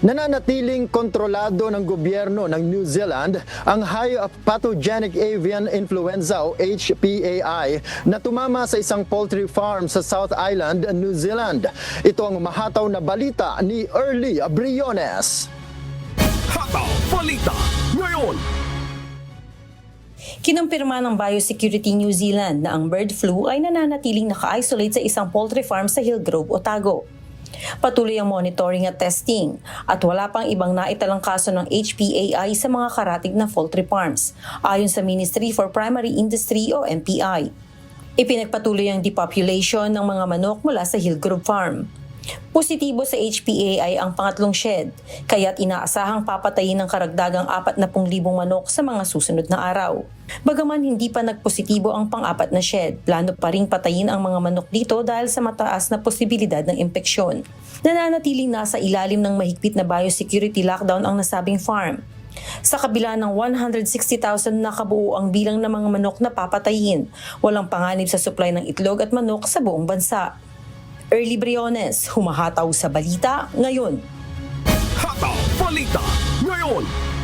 Nananatiling kontrolado ng gobyerno ng New Zealand ang High Pathogenic Avian Influenza o HPAI na tumama sa isang poultry farm sa South Island, New Zealand. Ito ang mahataw na balita ni Early Briones. Hataw Balita ngayon! Kinumpirma ng Biosecurity New Zealand na ang bird flu ay nananatiling naka-isolate sa isang poultry farm sa Hillgrove, Otago. Patuloy ang monitoring at testing at wala pang ibang naitalang kaso ng HPAI sa mga karatig na poultry farms, ayon sa Ministry for Primary Industry o MPI. Ipinagpatuloy ang depopulation ng mga manok mula sa Hillgrove Farm. Positibo sa HPAI ang pangatlong shed, kaya't inaasahang papatayin ng karagdagang 40,000 manok sa mga susunod na araw. Bagaman hindi pa nagpositibo ang pang-apat na shed, plano pa ring patayin ang mga manok dito dahil sa mataas na posibilidad ng impeksyon. Nananatiling nasa ilalim ng mahigpit na biosecurity lockdown ang nasabing farm. Sa kabila ng 160,000 na kabuo ang bilang ng mga manok na papatayin, walang panganib sa supply ng itlog at manok sa buong bansa. Early Briones, humahataw sa balita ngayon. Hataw Balita ngayon!